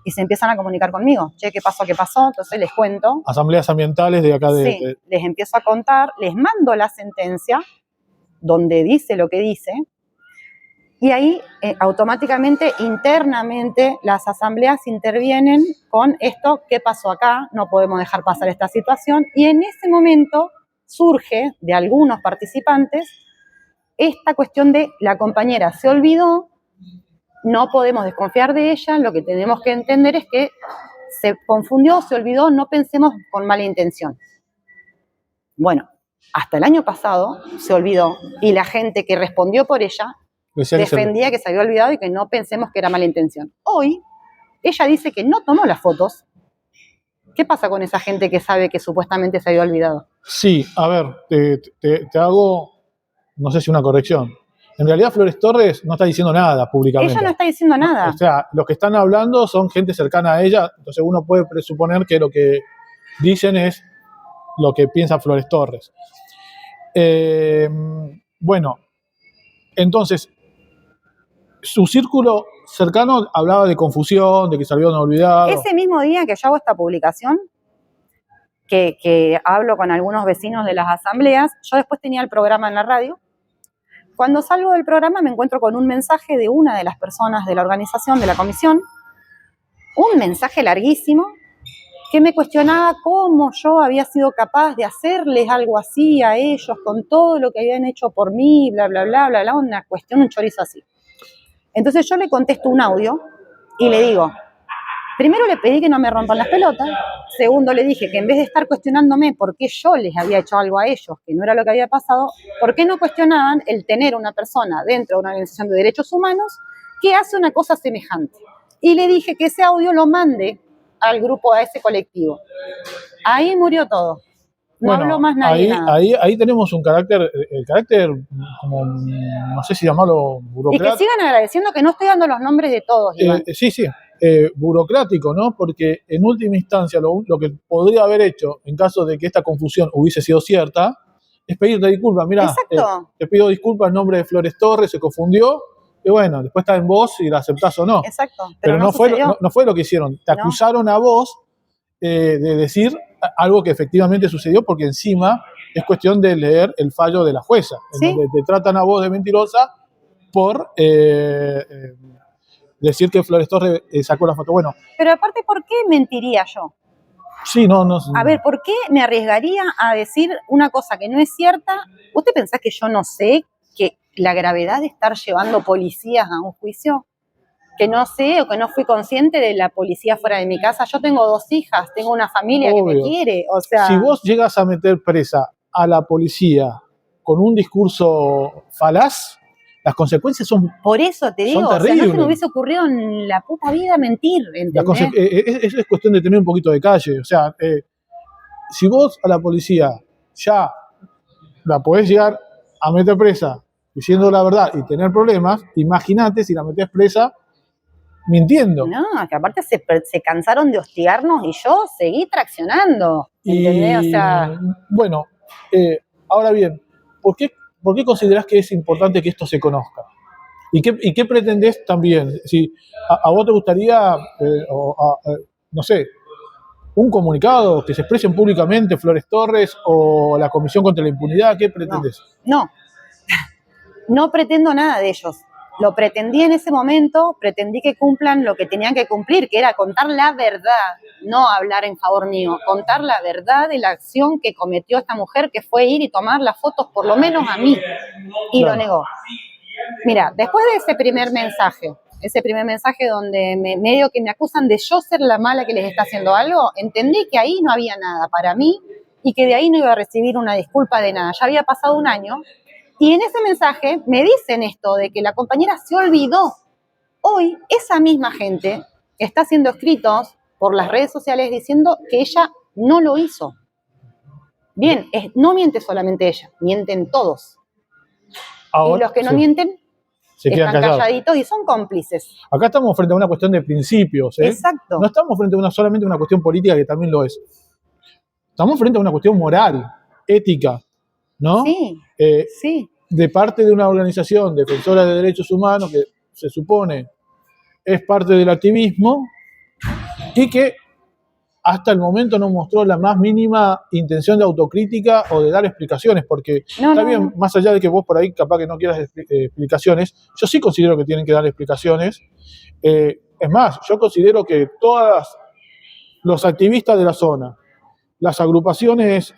y se empiezan a comunicar conmigo. Che, ¿qué pasó? Entonces les cuento. Asambleas ambientales de acá de... Sí, les empiezo a contar, les mando la sentencia donde dice lo que dice y ahí automáticamente, internamente, las asambleas intervienen con esto, ¿qué pasó acá? No podemos dejar pasar esta situación. Y en ese momento surge de algunos participantes esta cuestión de la compañera se olvidó, no podemos desconfiar de ella, lo que tenemos que entender es que se confundió, se olvidó, no pensemos con mala intención. Bueno, hasta el año pasado se olvidó y la gente que respondió por ella defendía que se había olvidado y que no pensemos que era mala intención. Hoy, ella dice que no tomó las fotos. ¿Qué pasa con esa gente que sabe que supuestamente se había olvidado? Sí, a ver, te hago, no sé si una corrección. En realidad Flores Torres no está diciendo nada públicamente. Ella no está diciendo nada. O sea, los que están hablando son gente cercana a ella, entonces uno puede presuponer que lo que dicen es lo que piensa Flores Torres. Bueno, entonces, su círculo cercano hablaba de confusión, de que se habían olvidado. Ese mismo día que yo hago esta publicación, que hablo con algunos vecinos de las asambleas, yo después tenía el programa en la radio. Cuando salgo del programa me encuentro con un mensaje de una de las personas de la organización, de la comisión, un mensaje larguísimo, que me cuestionaba cómo yo había sido capaz de hacerles algo así a ellos, con todo lo que habían hecho por mí, bla, bla, bla, bla, bla, una cuestión, un chorizo así. Entonces yo le contesto un audio y le digo, primero le pedí que no me rompan las pelotas, segundo le dije que en vez de estar cuestionándome por qué yo les había hecho algo a ellos, que no era lo que había pasado, ¿por qué no cuestionaban el tener una persona dentro de una organización de derechos humanos que hace una cosa semejante? Y le dije que ese audio lo mande al grupo, a ese colectivo. Ahí murió todo. No habló más nadie. Ahí tenemos el carácter como, no sé si llamarlo burocrático. Y que sigan agradeciendo que no estoy dando los nombres de todos, Iván. Sí, burocrático, ¿no? Porque en última instancia lo que podría haber hecho en caso de que esta confusión hubiese sido cierta es pedirte disculpas. Mira, te pido disculpas en nombre de Flores Torres, se confundió. Y bueno, después está en vos si la aceptás o no. Exacto. Pero no fue lo que hicieron. Te acusaron a vos de decir algo que efectivamente sucedió, porque encima es cuestión de leer el fallo de la jueza, ¿Sí? en donde te tratan a vos de mentirosa por decir que Flores Torres sacó la foto. Bueno. Pero aparte, ¿por qué mentiría yo? Sí, no. A ver, ¿por qué me arriesgaría a decir una cosa que no es cierta? ¿Usted pensás que yo no sé que la gravedad de estar llevando policías a un juicio? Que no sé o que no fui consciente de la policía fuera de mi casa. Yo tengo 2 hijas, tengo una familia que me quiere. O sea, si vos llegas a meter presa a la policía con un discurso falaz, las consecuencias son terribles. Por eso te digo, o sea, no se me hubiese ocurrido en la puta vida mentir, ¿entendés? Es cuestión de tener un poquito de calle. O sea, si vos a la policía ya la podés llegar a meter presa diciendo la verdad y tener problemas, imagínate si la metés presa mintiendo. No, que aparte se cansaron de hostigarnos y yo seguí traccionando, ¿entendés? O sea, Bueno, ahora bien, ¿por qué considerás que es importante que esto se conozca? ¿Y qué pretendés también? Si a vos te gustaría, no sé, un comunicado que se expresen públicamente Flores Torres o la Comisión contra la Impunidad, ¿qué pretendés? No pretendo nada de ellos. Lo pretendí en ese momento, pretendí que cumplan lo que tenían que cumplir, que era contar la verdad, no hablar en favor mío, contar la verdad de la acción que cometió esta mujer, que fue ir y tomar las fotos por lo menos a mí, y Claro. lo negó. Mira, después de ese primer mensaje donde medio que me acusan de yo ser la mala que les está haciendo algo, entendí que ahí no había nada para mí y que de ahí no iba a recibir una disculpa de nada. Ya había pasado un año y en ese mensaje me dicen esto de que la compañera se olvidó. Hoy esa misma gente está haciendo escritos por las redes sociales diciendo que ella no lo hizo. Bien, no miente solamente ella, mienten todos. Ahora, y los que no sí, mienten se quedan están callados. calladitos y son cómplices. Acá estamos frente a una cuestión de principios, ¿eh? Exacto. No estamos frente a solamente una cuestión política, que también lo es. Estamos frente a una cuestión moral, ética, ¿no? Sí, sí. De parte de una organización defensora de derechos humanos que se supone es parte del activismo y que hasta el momento no mostró la más mínima intención de autocrítica o de dar explicaciones, porque está bien, más allá de que vos por ahí capaz que no quieras explicaciones, yo sí considero que tienen que dar explicaciones. Es más, yo considero que todos los activistas de la zona, las agrupaciones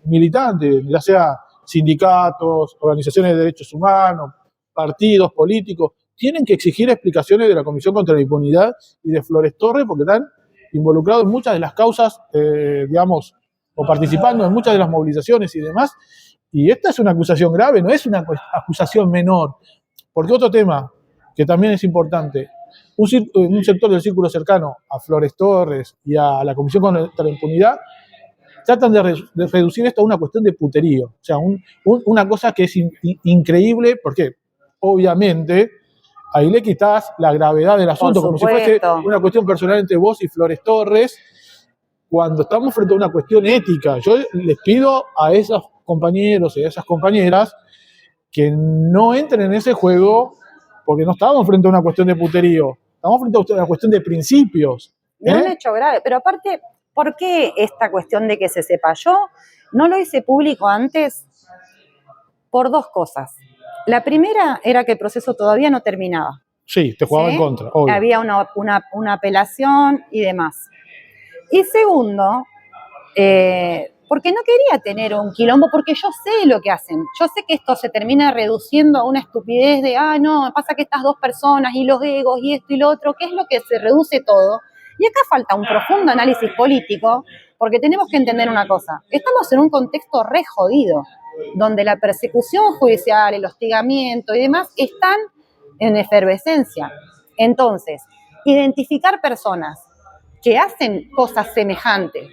militantes, ya sea sindicatos, organizaciones de derechos humanos, partidos políticos, tienen que exigir explicaciones de la Comisión contra la Impunidad y de Flores Torres, porque están involucrados en muchas de las causas, digamos, o participando en muchas de las movilizaciones y demás. Y esta es una acusación grave, no es una acusación menor. Porque otro tema que también es importante, un sector del círculo cercano a Flores Torres y a la Comisión contra la Impunidad tratan de reducir esto a una cuestión de puterío. O sea, una cosa que es increíble, porque obviamente ahí le quitas la gravedad del asunto, como si fuese una cuestión personal entre vos y Flores Torres, cuando estamos frente a una cuestión ética. Yo les pido a esos compañeros y a esas compañeras que no entren en ese juego, porque no estamos frente a una cuestión de puterío, estamos frente a una cuestión de principios. De un hecho grave, pero aparte, ¿por qué esta cuestión de que se sepa? Yo no lo hice público antes por dos cosas. La primera era que el proceso todavía no terminaba. Sí, te jugaba en contra, obvio. Había una apelación y demás. Y segundo, porque no quería tener un quilombo, porque yo sé lo que hacen. Yo sé que esto se termina reduciendo a una estupidez de, no, pasa que estas dos personas y los egos y esto y lo otro, que es lo que se reduce todo. Y acá falta un profundo análisis político, porque tenemos que entender una cosa. Estamos en un contexto re jodido, donde la persecución judicial, el hostigamiento y demás están en efervescencia. Entonces, identificar personas que hacen cosas semejantes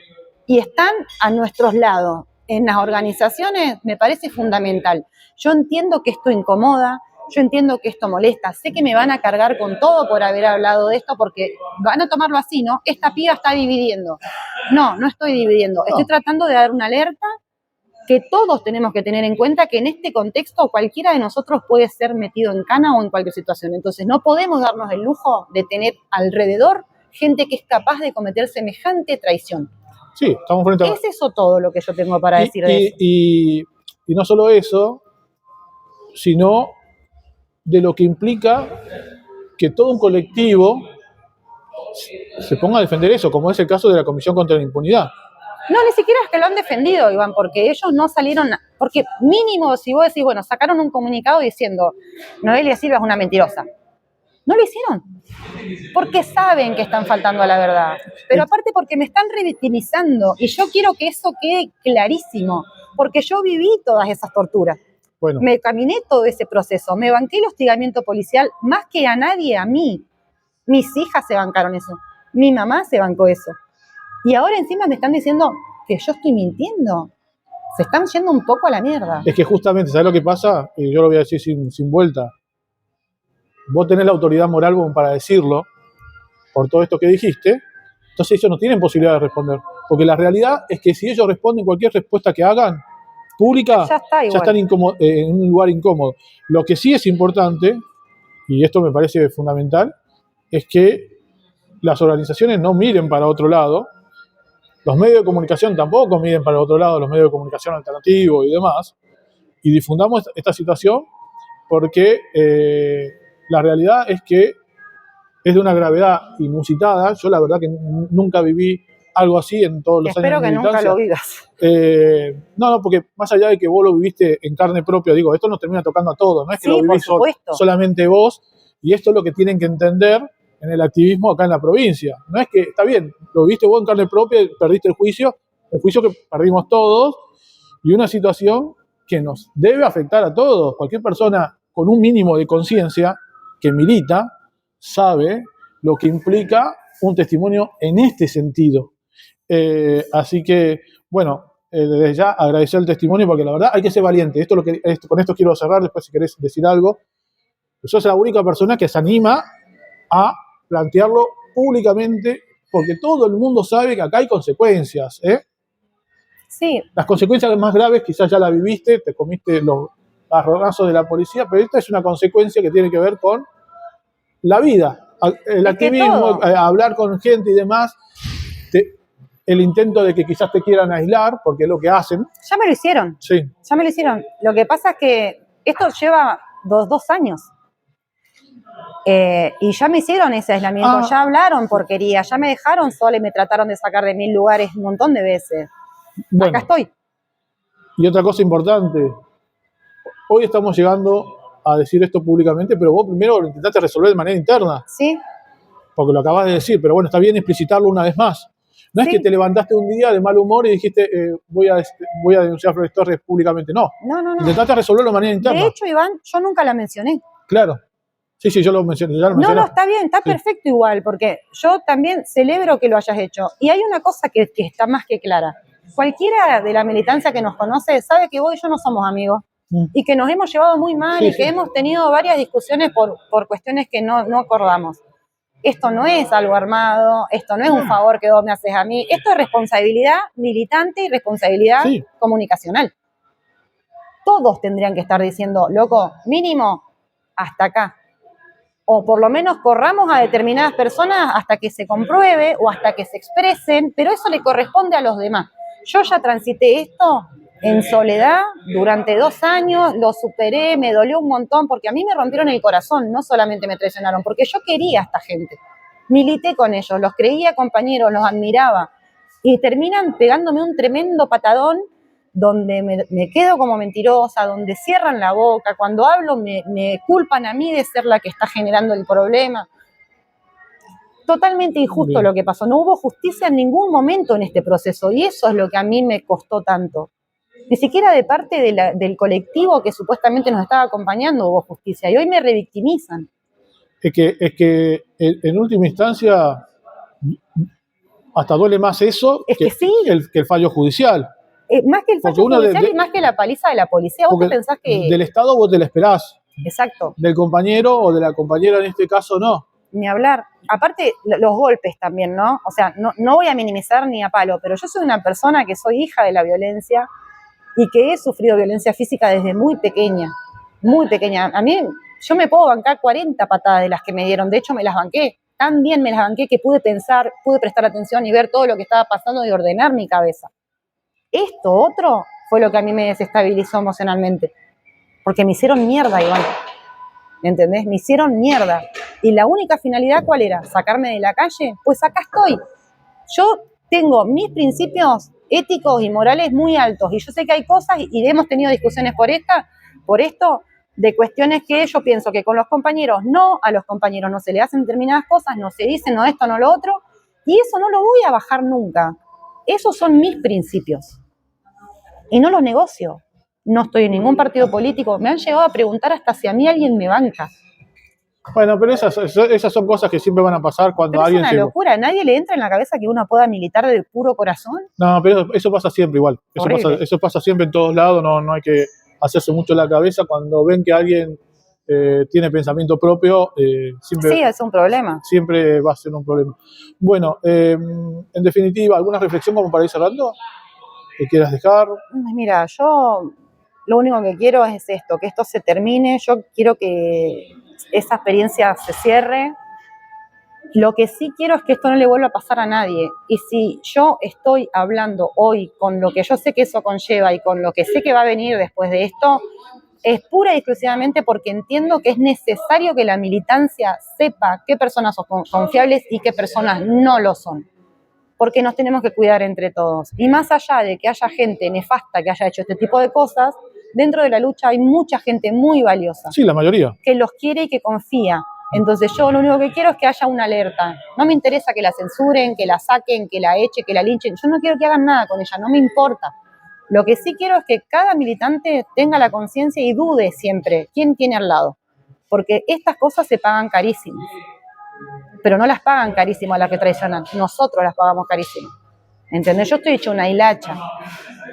y están a nuestros lados en las organizaciones me parece fundamental. Yo entiendo que esto incomoda, yo entiendo que esto molesta, sé que me van a cargar con todo por haber hablado de esto, porque van a tomarlo así, ¿no? Esta piba está dividiendo. No, no estoy dividiendo, estoy tratando de dar una alerta que todos tenemos que tener en cuenta, que en este contexto cualquiera de nosotros puede ser metido en cana o en cualquier situación. Entonces no podemos darnos el lujo de tener alrededor gente que es capaz de cometer semejante traición. Sí, estamos frente a... Es eso todo lo que yo tengo para decir de eso. Y no solo eso, sino de lo que implica que todo un colectivo se ponga a defender eso, como es el caso de la Comisión contra la Impunidad. No, ni siquiera es que lo han defendido, Iván, porque ellos no salieron, porque mínimo si vos decís, bueno, sacaron un comunicado diciendo Noelia Silva es una mentirosa. No lo hicieron, porque saben que están faltando a la verdad, pero aparte porque me están revictimizando y yo quiero que eso quede clarísimo, porque yo viví todas esas torturas. Bueno. Me caminé todo ese proceso, me banqué el hostigamiento policial más que a nadie, a mí. Mis hijas se bancaron eso, mi mamá se bancó eso. Y ahora encima me están diciendo que yo estoy mintiendo. Se están yendo un poco a la mierda. Es que justamente, ¿sabes lo que pasa? Y yo lo voy a decir sin vuelta. Vos tenés la autoridad moral para decirlo, por todo esto que dijiste, entonces ellos no tienen posibilidad de responder. Porque la realidad es que si ellos responden cualquier respuesta que hagan, pública, Ya está ya están en un lugar incómodo. Lo que sí es importante, y esto me parece fundamental, es que las organizaciones no miren para otro lado, los medios de comunicación tampoco miren para otro lado, los medios de comunicación alternativos y demás, y difundamos esta situación porque la realidad es que es de una gravedad inusitada. Yo la verdad que nunca viví algo así en todos los años de militancia. Espero que nunca lo vivas. No, porque más allá de que vos lo viviste en carne propia, digo, esto nos termina tocando a todos, no es que lo vivís solamente vos, y esto es lo que tienen que entender en el activismo acá en la provincia. No es que, está bien, lo viviste vos en carne propia, perdiste el juicio que perdimos todos, y una situación que nos debe afectar a todos. Cualquier persona con un mínimo de conciencia que milita sabe lo que implica un testimonio en este sentido. Así que, bueno, desde ya agradecer el testimonio, porque la verdad hay que ser valiente. Con esto quiero cerrar, después si querés decir algo. Sos la única persona que se anima a plantearlo públicamente, porque todo el mundo sabe que acá hay consecuencias, ¿eh? Sí. Las consecuencias más graves quizás ya la viviste, te comiste los garronazos de la policía, pero esta es una consecuencia que tiene que ver con la vida, el activismo, hablar con gente y demás, el intento de que quizás te quieran aislar, porque es lo que hacen. Ya me lo hicieron. Sí. Ya me lo hicieron. Lo que pasa es que esto lleva dos años. Y ya me hicieron ese aislamiento, ya hablaron porquería, ya me dejaron sola y me trataron de sacar de 1000 lugares un montón de veces. Bueno, acá estoy. Y otra cosa importante, hoy estamos llegando a decir esto públicamente, pero vos primero lo intentaste resolver de manera interna. Sí. Porque lo acabas de decir, pero bueno, está bien explicitarlo una vez más. No es que te levantaste un día de mal humor y dijiste, voy a denunciar a Flores Torres públicamente. No. Intentaste resolverlo de manera interna. De hecho, Iván, yo nunca la mencioné. Claro. Sí, yo lo mencioné. Ya lo mencioné. No, está bien, está perfecto igual, porque yo también celebro que lo hayas hecho. Y hay una cosa que está más que clara. Cualquiera de la militancia que nos conoce sabe que vos y yo no somos amigos. Y que nos hemos llevado muy mal y que hemos tenido varias discusiones por cuestiones que no acordamos. Esto no es algo armado, esto no es un favor que vos me haces a mí, esto es responsabilidad militante y responsabilidad comunicacional. Todos tendrían que estar diciendo, loco, mínimo, hasta acá. O por lo menos corramos a determinadas personas hasta que se compruebe o hasta que se expresen, pero eso le corresponde a los demás. Yo ya transité esto en soledad durante 2 años, lo superé, me dolió un montón, porque a mí me rompieron el corazón, no solamente me traicionaron, porque yo quería a esta gente, milité con ellos, los creía compañeros, los admiraba, y terminan pegándome un tremendo patadón, donde me quedo como mentirosa, donde cierran la boca, cuando hablo me culpan a mí de ser la que está generando el problema. Totalmente injusto lo que pasó, no hubo justicia en ningún momento en este proceso, y eso es lo que a mí me costó tanto. Ni siquiera de parte del colectivo que supuestamente nos estaba acompañando hubo justicia, y hoy me revictimizan. Es que en última instancia hasta duele más eso que el fallo judicial. Más que el fallo judicial y más que la paliza de la policía. ¿Vos te pensás que...? Del Estado vos te la esperás. Exacto. Del compañero o de la compañera en este caso no. Ni hablar. Aparte, los golpes también, ¿no? O sea, no voy a minimizar ni a palo, pero yo soy una persona que soy hija de la violencia y que he sufrido violencia física desde muy pequeña. Muy pequeña. A mí, yo me puedo bancar 40 patadas de las que me dieron. De hecho, me las banqué. Tan bien me las banqué que pude pensar, pude prestar atención y ver todo lo que estaba pasando y ordenar mi cabeza. Esto otro fue lo que a mí me desestabilizó emocionalmente. Porque me hicieron mierda, Iván. ¿Entendés? Me hicieron mierda. Y la única finalidad, ¿cuál era? ¿Sacarme de la calle? Pues acá estoy. Yo tengo mis principios éticos y morales muy altos. Y yo sé que hay cosas, y hemos tenido discusiones por esto, de cuestiones que yo pienso que con los compañeros no, a los compañeros no se le hacen determinadas cosas, no se dicen, no esto, no lo otro. Y eso no lo voy a bajar nunca. Esos son mis principios. Y no los negocio. No estoy en ningún partido político. Me han llegado a preguntar hasta si a mí alguien me banca. Bueno, pero esas son cosas que siempre van a pasar cuando Pero es alguien una se... locura, ¿a nadie le entra en la cabeza que uno pueda militar de puro corazón? No, pero eso pasa siempre igual. Horrible. Eso pasa siempre en todos lados, no hay que hacerse mucho la cabeza. Cuando ven que alguien tiene pensamiento propio, Sí, es un problema. siempre va a ser un problema. Bueno, en definitiva, ¿alguna reflexión como para ir cerrando que quieras dejar? Mira, yo lo único que quiero es esto, que esto se termine. Yo quiero que esa experiencia se cierre. Lo que sí quiero es que esto no le vuelva a pasar a nadie. Y si yo estoy hablando hoy con lo que yo sé que eso conlleva y con lo que sé que va a venir después de esto, es pura y exclusivamente porque entiendo que es necesario que la militancia sepa qué personas son confiables y qué personas no lo son. Porque nos tenemos que cuidar entre todos. Y más allá de que haya gente nefasta que haya hecho este tipo de cosas, dentro de la lucha hay mucha gente muy valiosa. Sí, la mayoría. Que los quiere y que confía. Entonces yo lo único que quiero es que haya una alerta. No me interesa que la censuren, que la saquen, que la echen, que la linchen. Yo no quiero que hagan nada con ella, no me importa. Lo que sí quiero es que cada militante tenga la conciencia y dude siempre quién tiene al lado. Porque estas cosas se pagan carísimo. Pero no las pagan carísimo a las que traicionan. Nosotros las pagamos carísimo. ¿Entendés? Yo estoy hecha una hilacha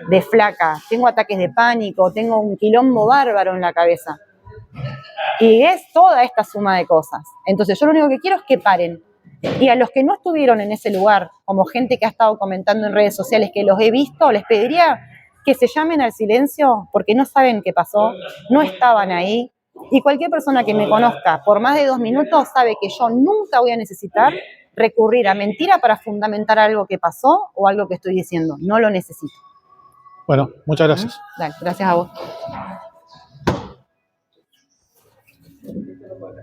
de flaca. Tengo ataques de pánico, tengo un quilombo bárbaro en la cabeza. Y es toda esta suma de cosas. Entonces yo lo único que quiero es que paren. Y a los que no estuvieron en ese lugar, como gente que ha estado comentando en redes sociales que los he visto, les pediría que se llamen al silencio porque no saben qué pasó, no estaban ahí. Y cualquier persona que me conozca por más de 2 minutos sabe que yo nunca voy a necesitar recurrir a mentira para fundamentar algo que pasó o algo que estoy diciendo. No lo necesito. Bueno, muchas gracias. Dale, gracias a vos.